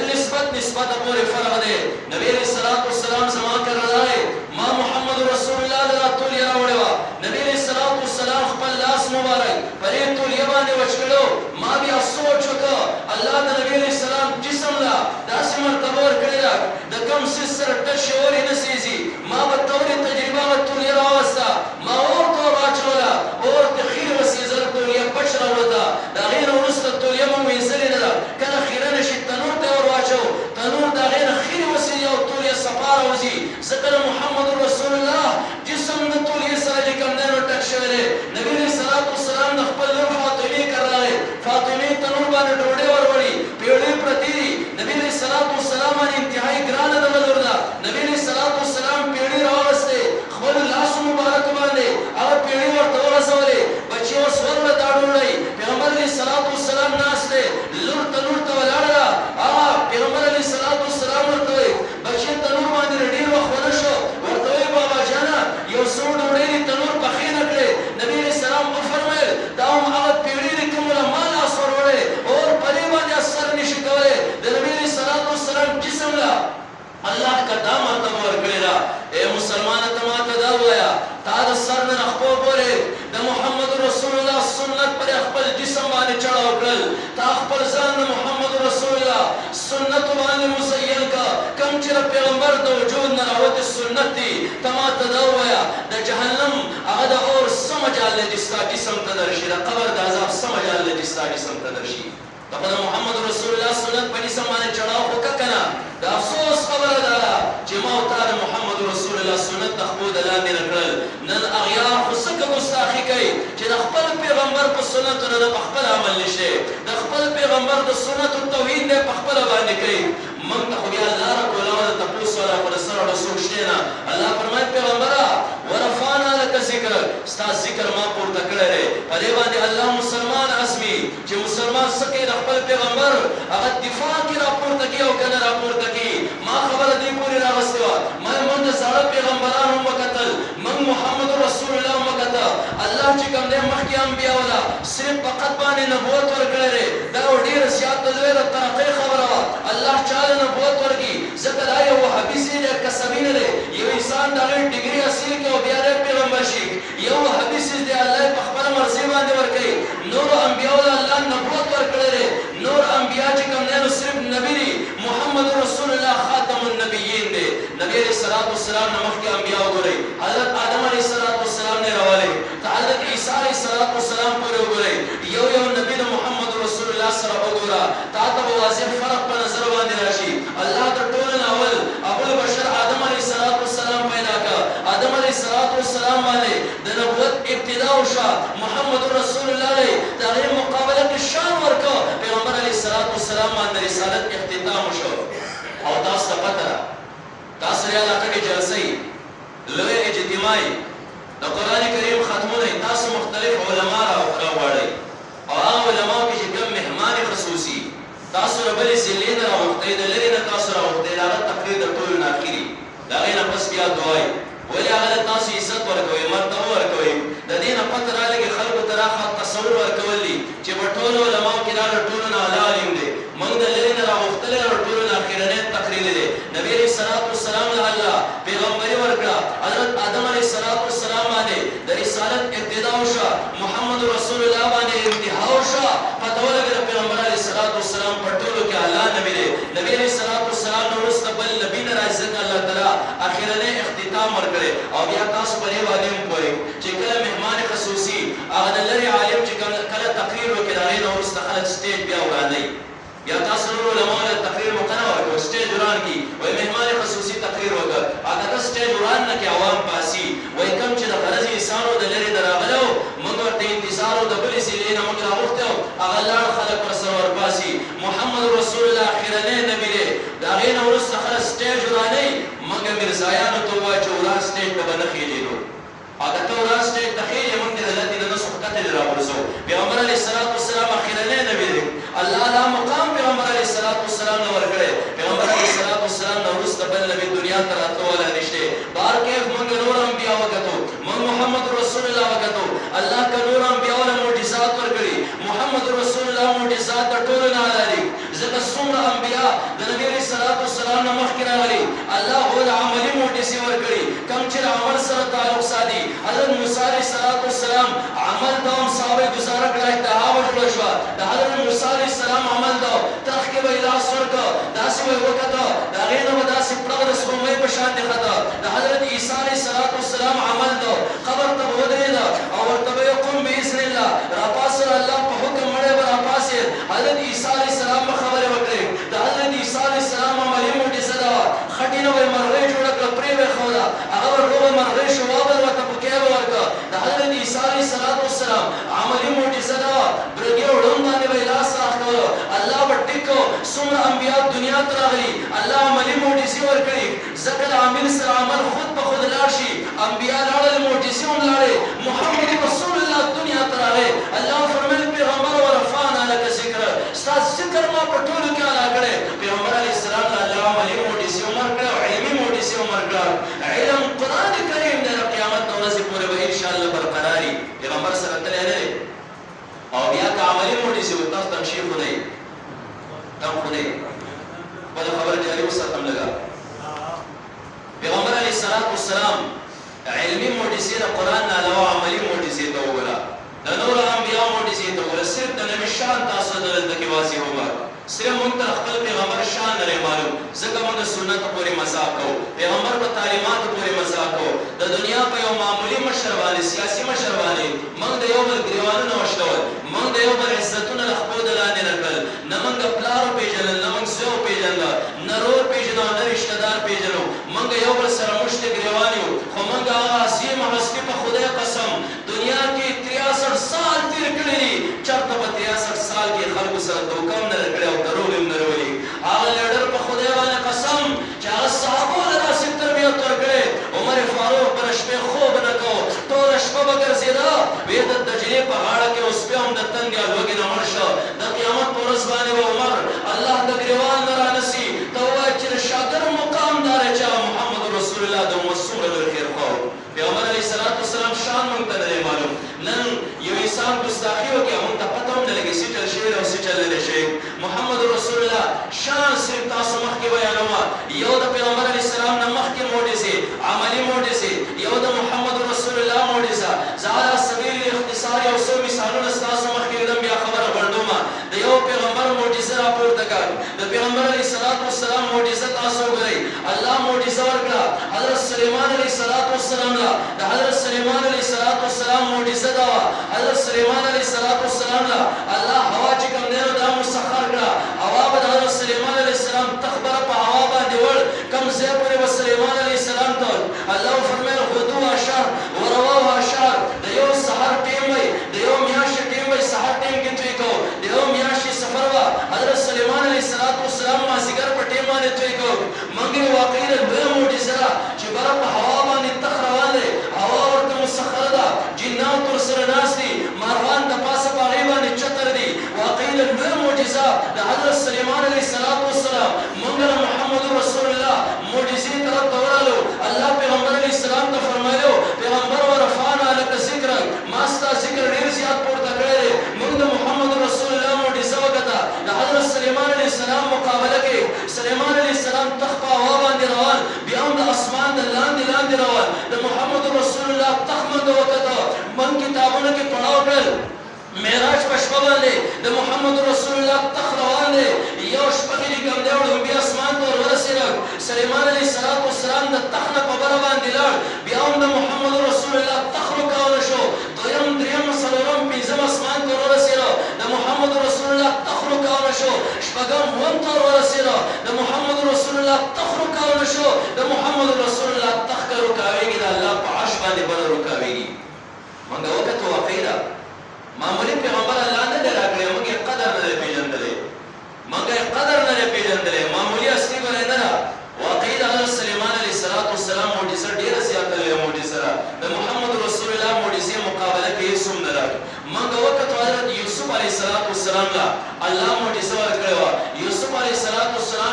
نسبته پورې فرق دی نبي علیه السلام زما کره راغی ما محمد رسول الله له دا تولیه راوړې وه نبي علیه السلام خپل لاس مبارک په دې تولیه باندې وچ کړو ما بیا سوچ وکړه الله د نبي علیه السلام جسم له داسې مرتبه ورکړې ده د کوم څیز سره ټچ شي اور یې نه سېزي ما به طورې تجربه هغه تولیه راوسته ما اور ته ور واچوله اور ته خیرې وسېزل تولیه پچ راوړته د هغې نه وروسته تولیه مو وینځلې نه ده کله خیره نه شي تنور ته یې ور واچو تنور د هغې نه خیرې وسېږي او تولیه صفا راوځي ځکه د محمد رسول الله جسم د تولیه سره چې کوم دی نو ټک شوی دی نبي علیه السلام د خپل لور فاطمې کره راغی فاطمې تنور باندې ډوډۍ ور وړي پیړۍ پرتې دي خپل ځان محمد رسول الله سنت باندې مزین کا کم چې پیغمبر د وجود نه راوته سنت دي تما تدویا د جهنم هغه د اور سمجال دي ستا جسم ته درشي د قبر د عذاب سمجال دي ستا جسم ته درشي دا محمد رسول الله سنت په دې سمانه چړاو وککنه دا افسوس خبره ده چې ما او تعالی محمد رسول الله سنت تخبو د لاندې نکړل نن اغیار خو څنګه ګستاخی کوي چې د خپل پیغمبر په سنت نه په خپل عمل نشي د خپل پیغمبر د سنت توحید نه په خپل باندې کوي من ته بیا الله رب العالمین تاسو سره پر سره رسول شینا الله فرمایي پیغمبره ورفانا لك ذکر ستا ذکر ما پورته کړی په دې باندې الله مسلمان اسمي چې مسلمان سکه د خپل پیغمبر هغه دفاع کی راپورته کی او کنه راپورته کی ما خبره دی پوری راغستوا ما مونږ سره پیغمبرانو مقتل من محمد رسول الله مقتل الله چې کوم دې مخکې انبیا ولا صرف فقط باندې نبوت ورکړي دا ډیر زیات لوی ترقی خبره الله تعالی نبوت ورکی ذکر آیا و حبیثی دے کسبین دے یو انسان دا غیر ڈگری اصیل کے و بیارے پیغمبر شی یو حبیثی دے اللہ پخبر مرضی باندے ورکی نور انبیاء اللہ نبوت ورکڑے دے نور انبیاء چکم نینو صرف نبی دی محمد رسول اللہ خاتم النبیین دے نبی علیہ السلام نمخ کے انبیاء گو رہی حضرت آدم علیہ السلام نے روالے تا حضرت عیسیٰ علیہ السلام پورے گو رہی یو نبی دا محمد رسول اللہ سر اگورا تا تا واضح فرق پر نظر باندې راشي الله د ټول اول ابو البشر آدم علیه السلام پیدا کا آدم علیه السلام باندې د نبوت ابتدا وشا محمد رسول الله علیه دغه مقابله کې شان ورکو پیغمبر علیه السلام باندې رسالت اختتام شو او تاسو پته تاسو یې علاقه کې جلسې لوی اجتماعي د قران کریم ختمونه تاسو مختلف علما راوړي او هغه علما کې کوم مهمان خصوصي تاسو ربلې سلین راوړتې د لری نه تاسو راوړتې دا تقریر د ټول ناخري دا غینه پس بیا دعای ولې هغه تاسو عزت ورکوي مرتبه ورکوي د دې نه پته راځي خلکو تراخه تصور ورکولي چې په ټول علماء کې دا ټول نه عالم دي موږ د لری نه راوړتل او ټول ناخرنه تقریر دي نبی عليه السلام له الله پیغمبري ورکړه حضرت آدم عليه السلام باندې د رسالت ابتدا وشو محمد رسول الله باندې انتها وشو پته ولګره پیغمبر عليه السلام په ټولو کې الله نبی دی نبی عليه السلام نو مستقبل نبی نه راځي الله تعالی اخیرنه اختتام ورکړي او بیا تاسو په دې باندې وګورئ چې کله مهمان خصوصي هغه لري عالم چې کله تقریر وکړي دا نو مستقل سټیج بیا ورانه یا تاسو نور علماء تقریر مقنع ورکو سٹیج وران کی وی مہمان خصوصی تقریر وکر آتا سٹیج وران نکی عوام پاسی وی کم چه دا غرزی انسانو دا لری در آغلو مگر تا انتظارو دا بلی سی لینا مگر آغوخته ہو اغلار خلق پر سرور پاسی محمد رسول اللہ خیرنے نبی دے دا غین ورست خلق سٹیج ورانی مگر مرزایانو تو واچو وران سٹیج پا بنخی لیلو آتا تو وران سٹیج تخیلی منگی دا لتی دا نسخ قتل را برسو پیغمبر علیہ السلام خیرنے نبی دے اللہ لا مقام پیغمبر علیہ السلام نے ورکڑے پیغمبر علیہ السلام نے ورست بل نبی دنیا تراتو والا نشتے بار کیف منگ نور انبیاء وقتو منگ محمد رسول اللہ وقتو اللہ کا نور انبیاء والا موجزات ورکڑی محمد رسول اللہ موجزات در طولنا علی زکر سمر انبیاء در نبی علیہ السلام نے مخکرہ علی اللہ ہو عملی موجزی ورکڑی کم چر عمل سر تعلق سادی حضرت موسیٰ علیہ السلام عمل دوم صحابہ گزارہ کرائی تحاوج لشوا حضرت موسیٰ علیہ السلام عمل دو ترخی با الاس ورکا داسی با وقتا دا غیر و داسی پرغد سخومی پشان دختا دا حضرت عیسیٰ علیہ السلام عمل دو خبر تب ودری دا اور تب یقوم بیسن اللہ راپاسر اللہ پا حکم مڑے بر راپاسر حضرت عیسیٰ علیہ السلام خبر وکرے دا حضرت عیسیٰ علیہ السلام عملی موٹی صدا خٹی نوے مرغی جوڑک لپری بے خودا اگر روح مرغی شوابل و تبکیب ورکا دا حضرت عیسیٰ علیہ السلام عملی موٹی صدا برگی اڑن دانے بے لاس راکھو اللہ بٹکو سمر انبیاء دنیا تراغلی اللہ عملی موٹیسی ورکڑی ذکر عامل سر عمل خود بخود لارشی انبیاء لارل موٹیسی ہم لارے محمد رسول اللہ دنیا تراغے اللہ فرمیل پیغمبر و رفانا لکا ذکر ستاز ذکر ما پٹولو کیا لاکڑے پیغمبر علیہ السلام اللہ عملی موٹیسی عمر کرے علمی موٹیسی عمر کرے علم قرآن کریم دے قیامت نورسی پورے با انشاءاللہ برقراری پیغمبر سر اتلے دے اور بیا کا عملی موٹیسی ہوتا تنشیف ہو نہیں تم خودے بلا خبر جاری اس ختم لگا پیغمبر علیہ السلام علمی موجزی دا قرآن علاوہ عملی موجزی تو گلا دا نور انبیاء موجزی تو کوله صرف د نبی شان تاسو دلته کې واضح وګا صرف موږ ته خپل پیغمبر شان لري معلوم ځکه موږ د سنت پورې مذاق کوو پیغمبر په تعلیمات پورې مذاق کوو د دنیا په یو معمولی مشر باندې سیاسي مشر باندې موږ د یو بل ګریوانونه وشلول موږ د یو بل عزتونه له خپلو د لاندې نه کړل نه موږ پلار وپېژنل نه موږ زوی وپېژنله نه رور پېژنو نه رشته دار پېژنو موږ یو بل سره مشت ګریوان یو خو موږ هغه عظیم هستي په خدای قسم دنیا کې 63 سال تیر کړي دي چېرته په 63 سال کې خلکو سره دوکه هم نه ده کړې او دروغ هم نه راولي هغه لیډر په خدای باندې قسم چې هغه صحابو له داسې تربیت ورکړې عمر فاروق به د شپې خوب نه کوو ټوله شپه به ګرځېده ویې د دجلې په غاړه کې اوس بیا هم د تنګې او لوږې نه مړ شه د قیامت په ورځ باندې به عمر الله د ګریوان نه رانسي ته ووایه چې د شاګر مقام داره چې محمد رسول الله د امت څومره لوی خیرخواه پیغمبر علیه السلام شان موږ ته نه دی معلوم نن یو انسان ګستاخي وکړي موږ ته پته هم نه لګي څه چل شوی او څه چل نه دی شوی محمد رسول الله شان صرف تاسو مخکې بیانومه یو د پیغمبر علیه السلام نه مخکې معجزې عملي معجزې یو د محمد رسول الله معجزه زه علی سبیل الاختصار یو څو مثالونه ستاسو مخکې ږدم بیا خبره بڼډومه د یو پیغمبر معجزه راپورته کړ د پیغمبر علیه السلام معجزه تاسو وګورئ الله معجزه ورکړه حضرت سلیمان علیه السلام له د حضرت سلیمان علیه السلام معجزه دا وه حضرت سلیمان علیه السلام له الله هوا چې کوم دی نو دا مسخر کړه هوا به د حضرت سلیمان علیه السلام تخبره په هوا باندې وړ کوم ځای پورې به سلیمان علیه السلام ته الله وفرمیل غدوها شهر ورواها شهر د یو سحر ټیم وی د یو میاشتې ټیم وی سحر ټیم کې توی کوو د یو میاشتې سفر به حضرت سلیمان علیه السلام مازدیګر په ټیم باندې توی کوو موږ یې واقعي لویه معجزه ده چې بره په هوا باندې تخ روان دی هوا ورته مسخره ده جنات ورسره ناست دي مارغان د پاسه په هغې باندې چتر دي واقعي لویه معجزه د حضرت سلیمان علیه السلام موږ له محمد رسول الله معجزې طرف ته ورغلو الله پیغمبر علیه السلام ته فرمایلو پیغمبر ورفعنا لک ذکرک ما ستا ذکر ډېر زیات پورته کړی دی موږ د محمد رسول الله معجزه وکړه د حضرت سلیمان علیه السلام مقابله کې سلیمان علیه السلام تخت په هوا باندې روان بیا هم د اسمان د لاندې روان د محمد رسول الله تخت موږ وکړه موږ کتابونو کې پړاو کړل معراج په شپه باندې د محمد رسول الله تخت روان دی یو شپه کې کوم دی بیا اسمان ته ورسېده سلیمان علیه السلام د تخت نه په بره باندې لاړ بیا هم د محمد رسول الله تخت روکاونه شو دویم دریم څلورم پنځم اسمان ته ورسېده د محمد رسول الله تخت روکاونه شو شپږم اووم ته ورسېده د محمد رسول الله تخت روکاونه شو د محمد رسول الله تخت که روکاوېږي د الله په عرش باندې بله روکاوېږي موږ وکتو واقعي ده معمولی پیغمبر الله نه دی راکړی موږ یې قدر نه دی پېژندلی معمولی اصلي بلی نه ده واقعي د حضرت سلیمان علیه السلام معجزه ډېره زیاته لویه معجزه ده د محمد رسول الله معجزې مقابله کې هېڅ هم نه راغی موږ وکتو حضرت یوسف علیه السلام له الله معجزه ورکړې وه یوسف علیه السلام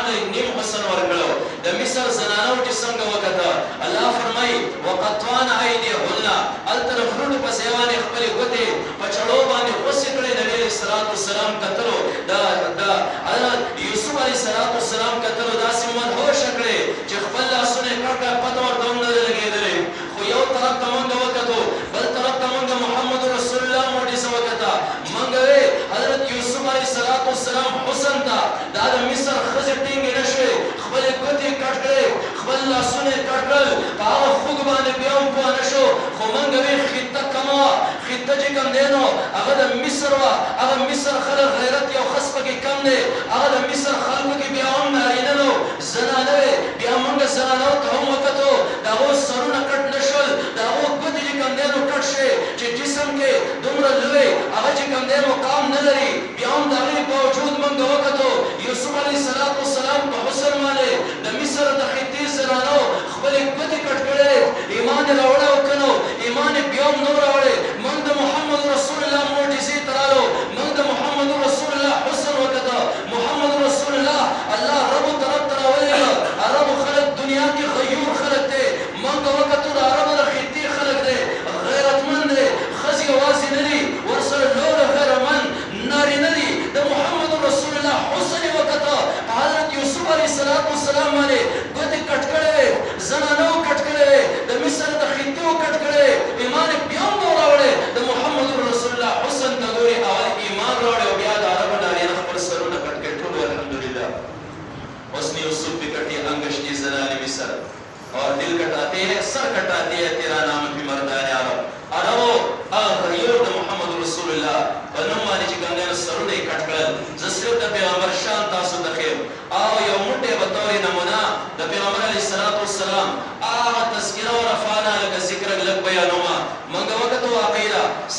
له نیم حسن ورکړی و د مصر زنانو چې څنګه وکته الله فرمایي وقطعنا ایدیهن هلته د فروټو په ځای باندې خپلې ګوتې په چړو باندې غوڅې کړې نبي علیه السلام کتلو د حضرت یوسف علیه السلام کتلو داسې مدهوشه کړې چې خپل لاسونه یې کړ کړ پته ورته هم نه دی لګېدلی خو یو طرف ته موږ وکتو بل طرف ته موږ محمد رسول الله معجزه وکته موږ حضرت یوسف علیه السلام حسن ته دا د مصر ښځې ټینګې نه شوې خپلې ګوتې کټ کړې خپل لاسونه یې کټ کړل په هغه خوږ باندې بیا هم پوه نه شو خو موږ خطه کمه وه خطه چې کوم دی نو هغه د مصر وه هغه مصر خلک غیرت یو خس پکې کم دی هغه د مصر خلکو کې بیا هم نارینه نو زنانه وې بیا موږ زنانو ته هم وکتو د هغو سرونه کټ نه شول د هغو ګوتې چې کوم دی نو کټ شوې چې جسم کې دومره لوی هغه چې کوم دی مقام نه لري بیا هم د هغې باوجود موږ وکتو یوسف علیه السلام په حسن باندې د مصر د خطې زنانو خپلې ګوتې کټ کړې ایمان یې راوړی او که نو ایمان یې بیا هم نه راوړی موږ د محمد رسول الله معجزې ته رالو موږ د محمد رسول الله حسن وکته محمد رسول الله الله عربو طرف ته راولېږه عربو خلک دنیا کې غیور خلک دی موږ وکتو د عربو د خطې خلک دی غیرتمند دی ښځې یوازې نه دي ورسره نور غیرمند نارینه دي د محمد رسول الله حسن یې وکته حضرت یوسف علیه السلام باندې ګوتې کټ کړې زنانو کټ کړې د مصر د خطې کټ کړې ایمان یې بیا هم نه راوړی د محمد رسول الله حسن ته ګورې اول ایمان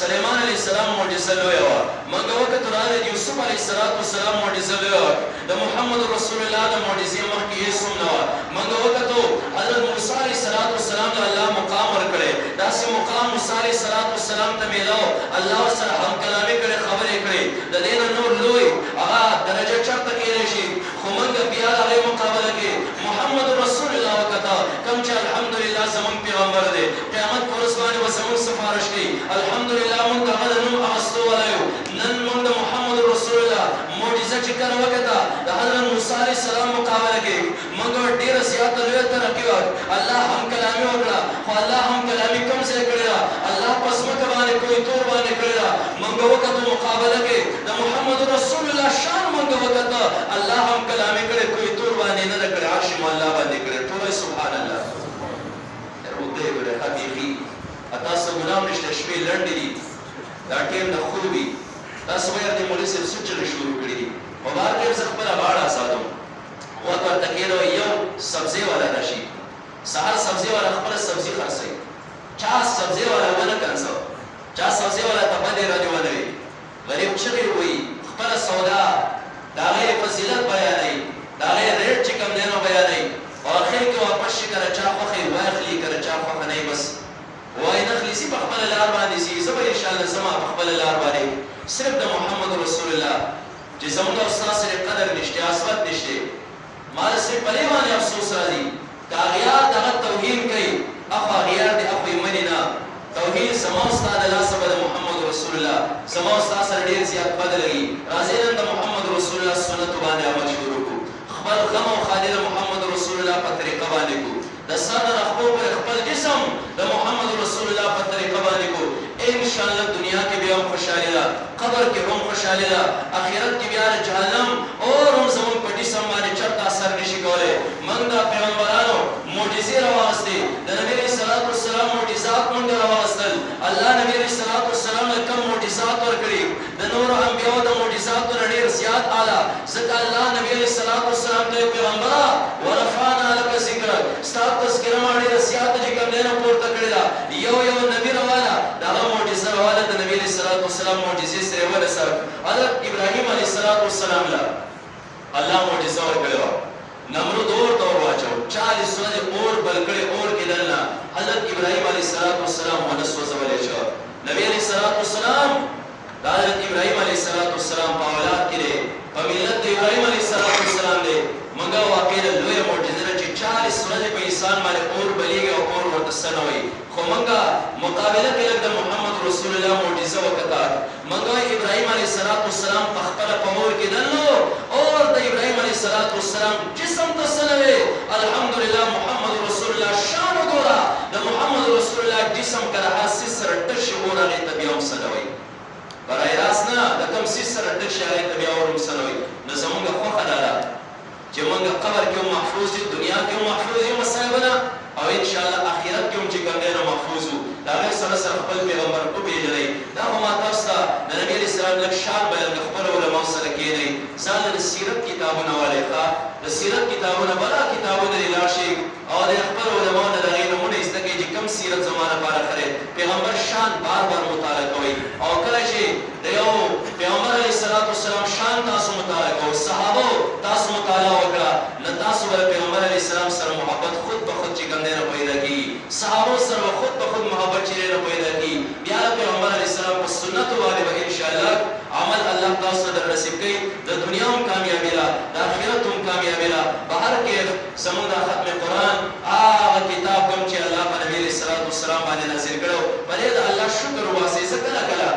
سليمان عليه السلام معجزه لوی و منګه وخت راځي یوسف عليه السلام معجزه لوی د محمد رسول الله د معجزې مخکې یې سمنه منګه وخت حضرت موسی عليه السلام له الله مقام ورکړي داسې مقام موسی عليه السلام ته ميلاو الله سره هم کلامي کړي خبرې کړي د دین نور لوی هغه درجه چرته کېږي شي خو منګه بیا هغه مقابله کې محمد رسول الله وکتا کوم چې الحمدلله زمون پیغمبر دی قیامت پر ورځ باندې زمون سفارش کوي الحمدلله مونږ هغه نوم اغستو ولایو نن مونږ محمد رسول الله معجزه چې کړه وکتا د حضرت موسی عليه السلام مقابله کې مونږ ډیر زیات لوی ترقی وکړه الله هم کلامي وکړه خو الله هم کلامي کوم څه کړی الله پس مکه باندې کوئی تور باندې کړی مونږ وکړو مقابله کې د محمد رسول الله شان مونږ وکړه الله هم کلامي کړی کوئی تور باندې نه کړی عرش الله باندې کړی ټول سبحان الله روته ګره حقيقي تاسو ګنام نشته شپې لنډې دي دا ټیم د خوبي تاسو یې د مولوی صاحب سچره شروع کړی دي مبارک یې خپل باړه ساتم او ورته کېلو یو سبزی والا راشي سهار سبزی والا خپل سبزی خرڅي چا سبزی والا ونه کنسو چا سبزی والا ته باندې راځي ونه غریب چې وي خپل سودا دا غي فضیلت بیانې دا غي ریټ چې کوم دی نو بیانې او اخر کې واپس شي کړه چا خو خیر واخلي کړه چا خو نه بس وای نخلیسی په خپل لار باندې سي زبر ان شاء الله سما په خپل لار باندې صرف د محمد رسول الله چې زموږ استاد سره قدر نشته اسوت نشته مال سره پلي باندې افسوس راځي دا غیار دغه توهین کوي اخو غیار دی اخو منینا توهین سما استاد الله سبحانه محمد رسول الله سما استاد سره ډیر زیات بدلږي راځي نن د محمد رسول الله سنت باندې عمل شروع کو خپل غم او خالد محمد رسول الله په طریقه باندې کو د صدر خپل جسم د محمد رسول الله په طریقه باندې کو ان شاء الله دنیا کې بیا خوشاله ده قبر کې هم خوشاله ده اخرت کې بیا جهنم اور هم زمون په جسم باندې چرته اثر نشي کولای موږ د پیغمبرانو معجزې راوستي د نبی صلی الله علیه وسلم معجزات موږ راوستل الله نبی صلی الله علیه وسلم کوم معجزات ورکړي د نور انبیانو د معجزاتو ډېر زیات اعلی ځکه الله نبی صلی الله علیه وسلم ته پیغمبر ورفعنا لك ذکرک ستاسو تذکرہ باندې زیات چې کوم نه پورته کړی دا یو نبی رواله دا معجزه رواله د نبی صلی الله علیه وسلم معجزې سره ورسره حضرت ابراهیم علیه السلام له الله معجزه ورکړو نمرود اور واچو 40 سنه اور بلکړي اور کې دلنا حضرت ابراهیم علیه السلام ونسو زولې شو نبی علیه السلام دا حضرت ابراهیم علیه السلام په اولاد کې په ملت ابراهیم علیه السلام دی مګه واقع لوی معجزه چې 40 سنه په انسان باندې اور بلیږي او اور ورته سنوي خو مګه مقابله کې د محمد رسول الله معجزه وکړه مګه ابراهیم علیه السلام په خپل پور کې دنو اور د ابراهیم علیه السلام جسم ته سنوي الحمدلله محمد رسول الله شان وګورا د محمد رسول الله جسم کړه حساس سره ټش وګورا ته بیا هم سنوي برای راس نه د کوم سیس سره ټش شاري ته بیا ورم سنوي نو زمونږ خو خدای چې موږ قبر کې محفوظ دي دنیا کې محفوظ دي مصايبنا او ان شاء الله اخرت کې هم چې کوم نه محفوظ دا به سره خپل پیغمبر په پیژنې دا هم تاسو د نبی اسلام لک شان بیان خپل علماء سره کېږي ځان د سیرت کتابونه والے د سیرت کتابونه بلا کتابونه لاشي او د خپل علماء نه دغه نمونه استګي چې کم سیرت زمانه پاره کړي پیغمبر شان بار مطالعه کوي او کله چې د یو پیغمبر علیه السلام شان تاسو مطالعه کوئ صحابه تاسو مطالعه وکړه نو تاسو به پیغمبر علیه السلام سره محبت خود به خود چې کوم نه پیدا کی صحابه سره خود به خود محبت چې نه پیدا کی بیا پیغمبر علیه السلام په سنت باندې به ان شاء الله عمل الله تاسو در نصیب کړي د دنیا هم کامیابی را د آخرت هم کامیابی را بهر کې سمون ختم قرآن هغه کتاب کوم چې الله په نبی علیه السلام باندې نازل کړو بلې د الله شکر واسي څنګه کړه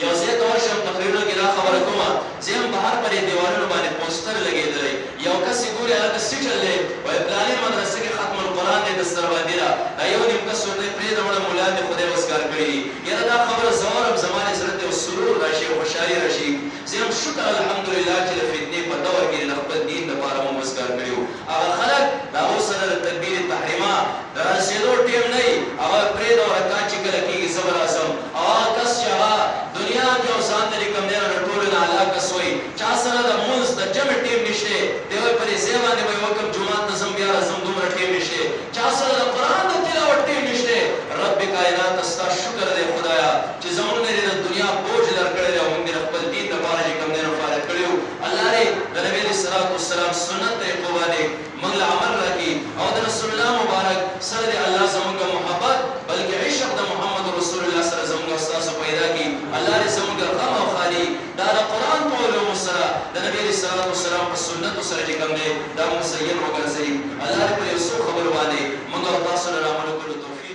یو ځای ته ورشم تقریرونه کې دا خبره کومه زم بهر پرې دیوالونو باندې پوسټر لګېدلی یو کس ګوري هغه سټل دی وای پلانې مدرسې کې ختم القرآن دی دستر باندې را دا یو نیم کس ورته پرېږده مړه مولا دې خدای وسکار کړي یاره دا خبره زورم زمانې سره ته سرور راشي خوشحالي راشي زم شکر الحمدلله چې د فتنې په دور کې د خپل دین لپاره مو وسکار کړي هغه خلک دا اوس سره د تدبیر تحریمه د رسېدو ټیم نه وي هغه پرېږده او رکعت چې کله کېږي زبر اعظم هغه کس چې هغه دنیا کې او ځان ته کوم نه ټول نه الله کسوي چا سره د مونږ د جمع ټیم نشته دی په دې ځای باندې به وکم جمعه نظم بیا اعظم دومره ټیم نشته چا سره د قران د تلاوت ټیم نشته رب کائنات استا شکر دې خدایا چې راکړي الله دې زموږ غم او خالي دا د قرآن په علومو سره د نبي علیه الصلاة والسلام په سنتو سره چې کوم دی دا مزین وګرځوي الله دې په یو څو خبرو باندې موږ او تاسو له عملو کولو توفیق